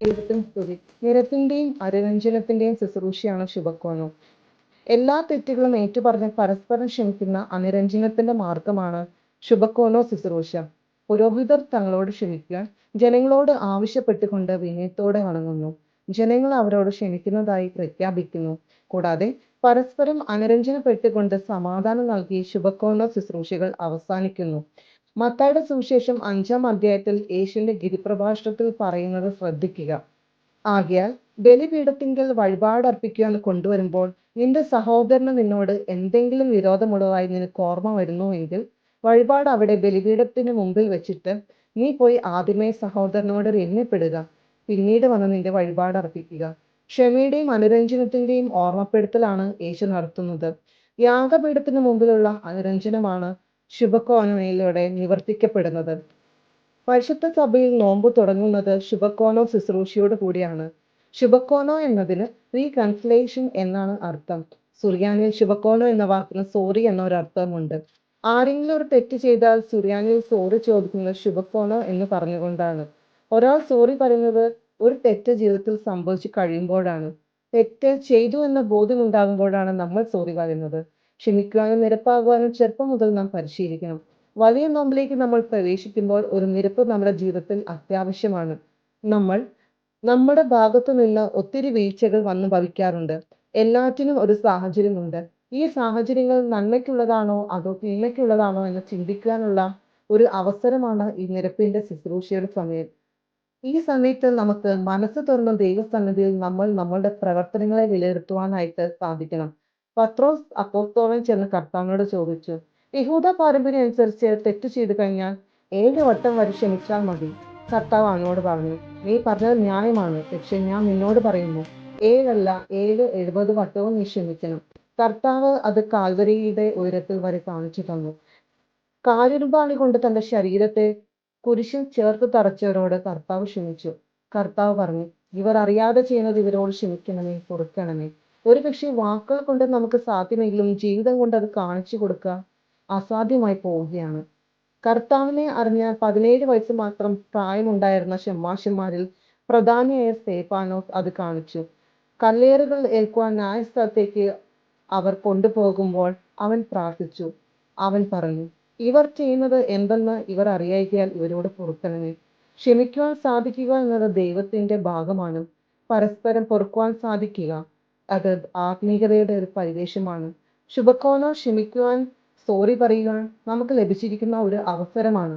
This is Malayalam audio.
ദൈവത്തിന് സ്തുതി. നിരപ്പിന്റെയും അനുരഞ്ജനത്തിന്റെയും ശുശ്രൂഷയാണ് ശുഭക്കോണം. എല്ലാ തെറ്റുകളും ഏറ്റുപറഞ്ഞ് പരസ്പരം ക്ഷമിക്കുന്ന അനുരഞ്ജനത്തിന്റെ മാർഗമാണ് ശുഭക്കോനോ ശുശ്രൂഷ. പുരോഹിതർ തങ്ങളോട് ക്ഷമിക്കാൻ ജനങ്ങളോട് ആവശ്യപ്പെട്ടുകൊണ്ട് വിനയത്തോടെ വണങ്ങുന്നു. ജനങ്ങൾ അവരോട് ക്ഷമിക്കുന്നതായി പ്രഖ്യാപിക്കുന്നു. കൂടാതെ പരസ്പരം അനുരഞ്ജനപ്പെട്ടുകൊണ്ട് സമാധാനം നൽകി ശുഭക്കോനോ ശുശ്രൂഷകൾ അവസാനിക്കുന്നു. മത്തായിയുടെ സുവിശേഷം 5-ാം അധ്യായത്തിൽ യേശുവിന്റെ ഗിരിപ്രഭാഷണത്തിൽ പറയുന്നത് ശ്രദ്ധിക്കുക. ആകയാൽ ബലിപീഠത്തിങ്കൽ വഴിപാടർപ്പിക്കുവാൻ കൊണ്ടുവരുമ്പോൾ നിന്റെ സഹോദരന് നിന്നോട് എന്തെങ്കിലും വിരോധമുള്ളതായി നിനക്ക് ഓർമ്മ വരുന്നു എങ്കിൽ വഴിപാട് അവിടെ ബലിപീഠത്തിന് മുമ്പിൽ വെച്ചിട്ട് നീ പോയി ആദ്യമേ സഹോദരനോട് രമ്യപ്പെടുക, പിന്നീട് വന്ന് നിന്റെ വഴിപാട് അർപ്പിക്കുക. ക്ഷമയുടെയും അനുരഞ്ജനത്തിന്റെയും ഓർമ്മപ്പെടുത്തലാണ് യേശു നടത്തുന്നത്. യാഗപീഠത്തിന് മുമ്പിലുള്ള അനുരഞ്ജനമാണ് ശുഭക്കോനോയിലൂടെ നിവർത്തിക്കപ്പെടുന്നത്. പരിശുദ്ധ സഭയിൽ നോമ്പ് തുടങ്ങുന്നത് ശുഭക്കോനോ ശുശ്രൂഷയോട് കൂടിയാണ്. ശുഭക്കോനോ എന്നതിന് റീകൺസിലേഷൻ എന്നാണ് അർത്ഥം. സുറിയാനിൽ ശുഭക്കോനോ എന്ന വാക്കിന് സോറി എന്നൊരർത്ഥമുണ്ട്. ആരെങ്കിലും ഒരു തെറ്റ് ചെയ്താൽ സുറിയാനിൽ സോറി ചോദിക്കുന്നത് ശുഭക്കോനോ എന്ന് പറഞ്ഞുകൊണ്ടാണ്. ഒരാൾ സോറി പറയുന്നത് ഒരു തെറ്റ് ജീവിതത്തിൽ സംഭവിച്ചു കഴിയുമ്പോഴാണ്. തെറ്റ് ചെയ്തു എന്ന ബോധ്യമുണ്ടാകുമ്പോഴാണ് നമ്മൾ സോറി പറയുന്നത്. ക്ഷമിക്കുവാനും നിരപ്പാകുവാനും ചെറുപ്പം മുതൽ നാം പരിശീലിക്കണം. വലിയ നോമ്പിലേക്ക് നമ്മൾ പ്രവേശിക്കുമ്പോൾ ഒരു നിരപ്പ് നമ്മുടെ ജീവിതത്തിൽ അത്യാവശ്യമാണ്. നമ്മുടെ ഭാഗത്തു നിന്ന് ഒത്തിരി വീഴ്ചകൾ വന്നു ഭവിക്കാറുണ്ട്. എല്ലാറ്റിനും ഒരു സാഹചര്യമുണ്ട്. ഈ സാഹചര്യങ്ങൾ നന്മയ്ക്കുള്ളതാണോ അതോ തിന്മയ്ക്കുള്ളതാണോ എന്ന് ചിന്തിക്കാനുള്ള ഒരു അവസരമാണ് ഈ നിരപ്പിന്റെ ശുശ്രൂഷയുടെ സമയം. ഈ സമയത്ത് നമുക്ക് മനസ്സ് തുറന്ന ദൈവസന്നിധിയിൽ നമ്മളുടെ പ്രവർത്തനങ്ങളെ വിലയിരുത്തുവാനായിട്ട് സാധിക്കണം. പത്രോസ് അപ്പോസ്തലൻ ചെന്ന് കർത്താവിനോട് ചോദിച്ചു, യഹൂദ പാരമ്പര്യം അനുസരിച്ച് തെറ്റ് ചെയ്തു കഴിഞ്ഞാൽ 7 വട്ടം വരെ ക്ഷമിച്ചാൽ മതി. കർത്താവ് അവനോട് പറഞ്ഞു, നീ പറഞ്ഞത് ന്യായമാണ്, പക്ഷെ ഞാൻ നിന്നോട് പറയുന്നു 7 അല്ല 7, 70 വട്ടവും നീ ക്ഷമിക്കണം. കർത്താവ് അത് കാൽവരിയുടെ ഉയരത്തിൽ വരെ കാണിച്ചു തന്നു. കാരിരുമ്പാണി കൊണ്ട് തന്റെ ശരീരത്തെ കുരിശിൽ ചേർത്ത് തറച്ചവരോട് കർത്താവ് ക്ഷമിച്ചു. കർത്താവ് പറഞ്ഞു, ഇവർ അറിയാതെ ചെയ്യുന്നത് ഇവരോട് ക്ഷമിക്കണമേ, പൊറുക്കണമേ. ഒരുപക്ഷെ വാക്കുകൾ കൊണ്ട് നമുക്ക് സാധ്യമെങ്കിലും ജീവിതം കൊണ്ട് അത് കാണിച്ചു കൊടുക്കുക അസാധ്യമായി പോവുകയാണ്. കർത്താവിനെ അറിഞ്ഞ 17 വയസ്സ് മാത്രം പ്രായമുണ്ടായിരുന്ന ശമ്മാശന്മാരിൽ പ്രധാനിയായ സ്തേഫാനോസ് അത് കാണിച്ചു. കല്ലേറുകൾ ഏൽക്കുവാൻ ന്യായസ്ഥലത്തേക്ക് അവർ കൊണ്ടുപോകുമ്പോൾ അവൻ പ്രാർത്ഥിച്ചു. അവൻ പറഞ്ഞു, ഇവർ ചെയ്യുന്നത് എന്തെന്ന് ഇവർ അറിയായികയാൽ ഇവരോട് പൊറുക്കണമേ. ക്ഷമിക്കുവാൻ സാധിക്കുക എന്നത് ദൈവത്തിന്റെ ഭാഗമാണ്. പരസ്പരം പൊറുക്കുവാൻ സാധിക്കുക അത് ആത്മീയതയുടെ ഒരു പരിവേഷമാണ്. ശുഭക്കോനോ ക്ഷമിക്കുവാൻ, സോറി പറയുവാൻ നമുക്ക് ലഭിച്ചിരിക്കുന്ന ഒരു അവസരമാണ്.